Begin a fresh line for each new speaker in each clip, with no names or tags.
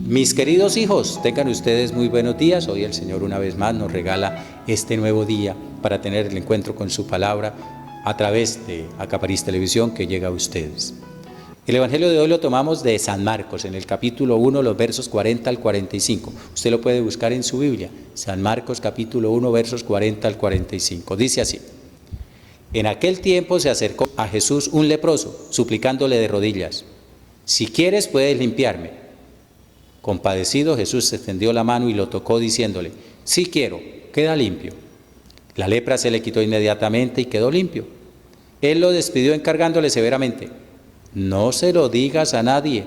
Mis queridos hijos, tengan ustedes muy buenos días. Hoy el Señor una vez más nos regala este nuevo día para tener el encuentro con su palabra a través de Acaparís Televisión que llega a ustedes. El Evangelio de hoy lo tomamos de San Marcos, en el capítulo 1, los versos 40 al 45. Usted lo puede buscar en su Biblia, San Marcos capítulo 1, versos 40 al 45. Dice así: En aquel tiempo se acercó a Jesús un leproso, suplicándole de rodillas: si quieres puedes limpiarme. Compadecido, Jesús extendió la mano y lo tocó diciéndole: sí quiero, queda limpio. La lepra se le quitó inmediatamente y quedó limpio. Él lo despidió encargándole severamente: no se lo digas a nadie,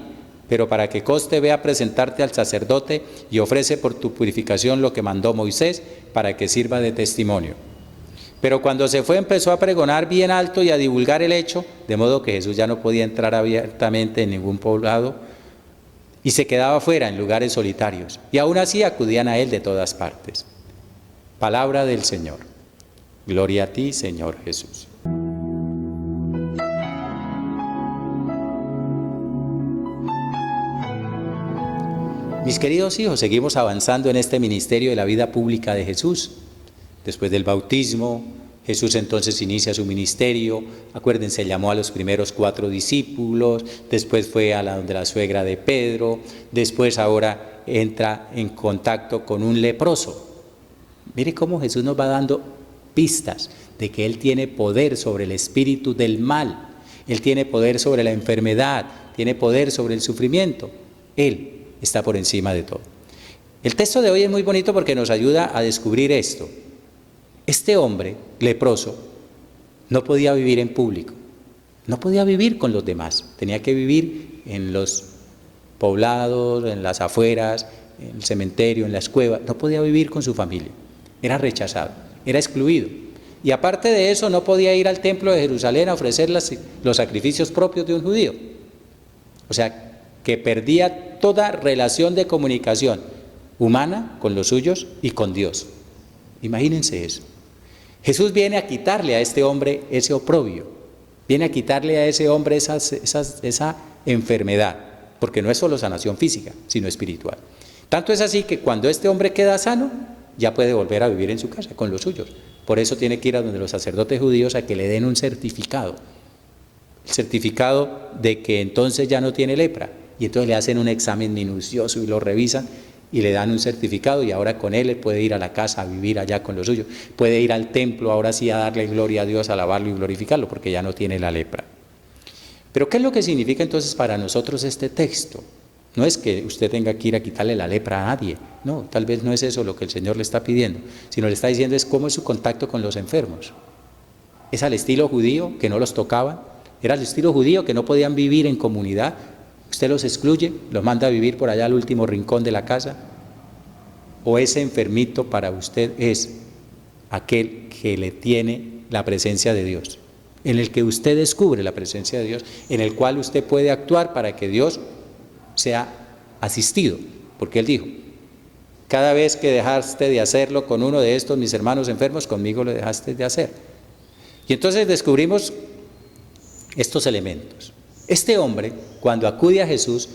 pero para que conste ve a presentarte al sacerdote y ofrece por tu purificación lo que mandó Moisés para que sirva de testimonio. Pero cuando se fue empezó a pregonar bien alto y a divulgar el hecho, de modo que Jesús ya no podía entrar abiertamente en ningún poblado y se quedaba fuera en lugares solitarios, y aún así acudían a él de todas partes. Palabra del Señor. Gloria a ti, Señor Jesús. Mis queridos hijos, seguimos avanzando en este ministerio de la vida pública de Jesús. Después del bautismo, Jesús entonces inicia su ministerio. Acuérdense, llamó a los primeros 4 discípulos, después fue a donde la suegra de Pedro, después ahora entra en contacto con un leproso. Mire cómo Jesús nos va dando pistas de que Él tiene poder sobre el espíritu del mal, Él tiene poder sobre la enfermedad, tiene poder sobre el sufrimiento. Él está por encima de todo. El texto de hoy es muy bonito porque nos ayuda a descubrir esto. Este hombre leproso no podía vivir en público, no podía vivir con los demás, tenía que vivir en los poblados, en las afueras, en el cementerio, en las cuevas, no podía vivir con su familia, era rechazado, era excluido. Y aparte de eso no podía ir al templo de Jerusalén a ofrecer los sacrificios propios de un judío. O sea, que perdía toda relación de comunicación humana con los suyos y con Dios. Imagínense eso. Jesús viene a quitarle a este hombre ese oprobio, viene a quitarle a ese hombre esa enfermedad, porque no es solo sanación física, sino espiritual. Tanto es así que cuando este hombre queda sano, ya puede volver a vivir en su casa con los suyos. Por eso tiene que ir a donde los sacerdotes judíos a que le den un certificado, el certificado de que entonces ya no tiene lepra, y entonces le hacen un examen minucioso y lo revisan, y le dan un certificado, y ahora con él puede ir a la casa a vivir allá con los suyos, puede ir al templo ahora sí a darle gloria a Dios, a alabarlo y glorificarlo, porque ya no tiene la lepra. Pero ¿qué es lo que significa entonces para nosotros este texto? No es que usted tenga que ir a quitarle la lepra a nadie, no, tal vez no es eso lo que el Señor le está pidiendo, sino le está diciendo es cómo es su contacto con los enfermos. Es al estilo judío, que no los tocaban, era al estilo judío, que no podían vivir en comunidad. Usted los excluye, los manda a vivir por allá al último rincón de la casa. O ese enfermito para usted es aquel que le tiene la presencia de Dios, en el que usted descubre la presencia de Dios, en el cual usted puede actuar para que Dios sea asistido, porque Él dijo: cada vez que dejaste de hacerlo con uno de estos mis hermanos enfermos, conmigo lo dejaste de hacer. Y entonces descubrimos estos elementos. Este hombre, cuando acude a Jesús,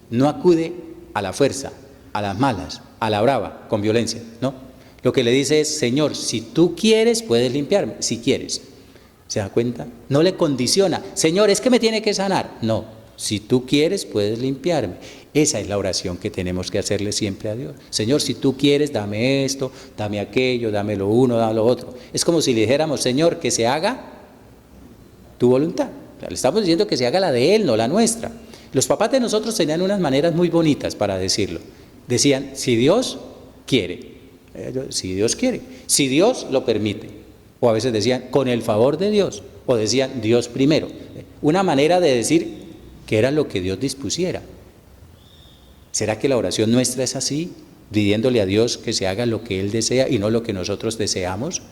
no acude a la fuerza, a las malas, a la brava, con violencia, no. Lo que le dice es: Señor, si tú quieres, puedes limpiarme, si quieres. ¿Se da cuenta? No le condiciona: Señor, es que me tiene que sanar. No, si tú quieres, puedes limpiarme. Esa es la oración que tenemos que hacerle siempre a Dios. Señor, si tú quieres, dame esto, dame aquello, dame lo uno, dame lo otro. Es como si le dijéramos: Señor, que se haga tu voluntad. Le estamos diciendo que se haga la de Él, no la nuestra. Los papás de nosotros tenían unas maneras muy bonitas para decirlo. Decían: si Dios quiere, si Dios quiere, si Dios lo permite. O a veces decían: con el favor de Dios. O decían: Dios primero. Una manera de decir que era lo que Dios dispusiera. ¿Será que la oración nuestra es así? Pidiéndole a Dios que se haga lo que Él desea y no lo que nosotros deseamos.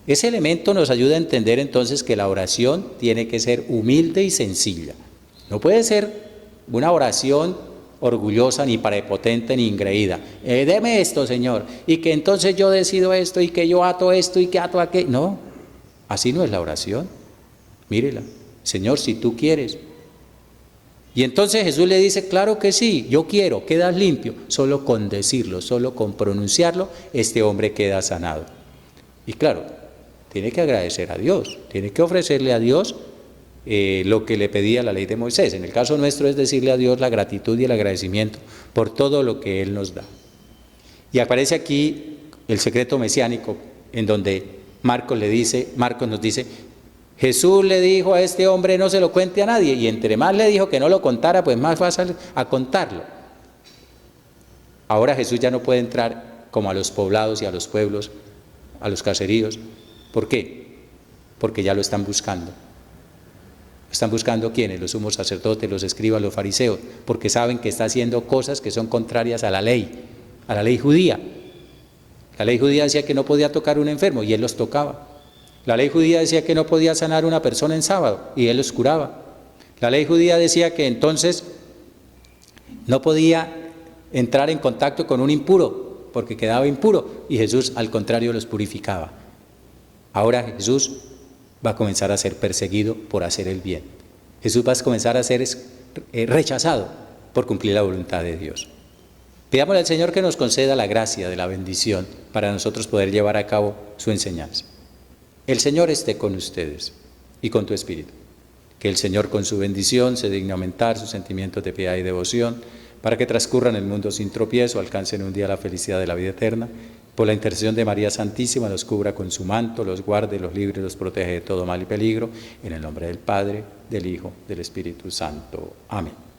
Ese elemento nos ayuda a entender entonces que la oración tiene que ser humilde y sencilla. No puede ser una oración orgullosa, ni prepotente, ni engreída. Deme esto, Señor, y que entonces yo decido esto, y que yo ato esto, y que ato aquello. No, así no es la oración. Mírela: Señor, si tú quieres. Y entonces Jesús le dice, claro que sí, yo quiero, quedas limpio. Solo con decirlo, solo con pronunciarlo, este hombre queda sanado. Y claro, tiene que agradecer a Dios, tiene que ofrecerle a Dios lo que le pedía la ley de Moisés. En el caso nuestro es decirle a Dios la gratitud y el agradecimiento por todo lo que Él nos da. Y aparece aquí el secreto mesiánico, en donde Marcos nos dice, Jesús le dijo a este hombre no se lo cuente a nadie, y entre más le dijo que no lo contara, pues más fácil a contarlo. Ahora Jesús ya no puede entrar como a los poblados y a los pueblos, a los caseríos. ¿Por qué? Porque ya lo están buscando. ¿Están buscando quiénes? Los sumos sacerdotes, los escribas, los fariseos, porque saben que está haciendo cosas que son contrarias a la ley judía. La ley judía decía que no podía tocar a un enfermo y él los tocaba. La ley judía decía que no podía sanar a una persona en sábado y él los curaba. La ley judía decía que entonces no podía entrar en contacto con un impuro porque quedaba impuro, y Jesús al contrario los purificaba. Ahora Jesús va a comenzar a ser perseguido por hacer el bien. Jesús va a comenzar a ser rechazado por cumplir la voluntad de Dios. Pidámosle al Señor que nos conceda la gracia de la bendición para nosotros poder llevar a cabo su enseñanza. El Señor esté con ustedes y con tu espíritu. Que el Señor con su bendición se digne aumentar sus sentimientos de piedad y devoción para que transcurran el mundo sin tropiezo, alcancen un día la felicidad de la vida eterna. Por la intercesión de María Santísima, los cubra con su manto, los guarde, los libre, los protege de todo mal y peligro. En el nombre del Padre, del Hijo, del Espíritu Santo. Amén.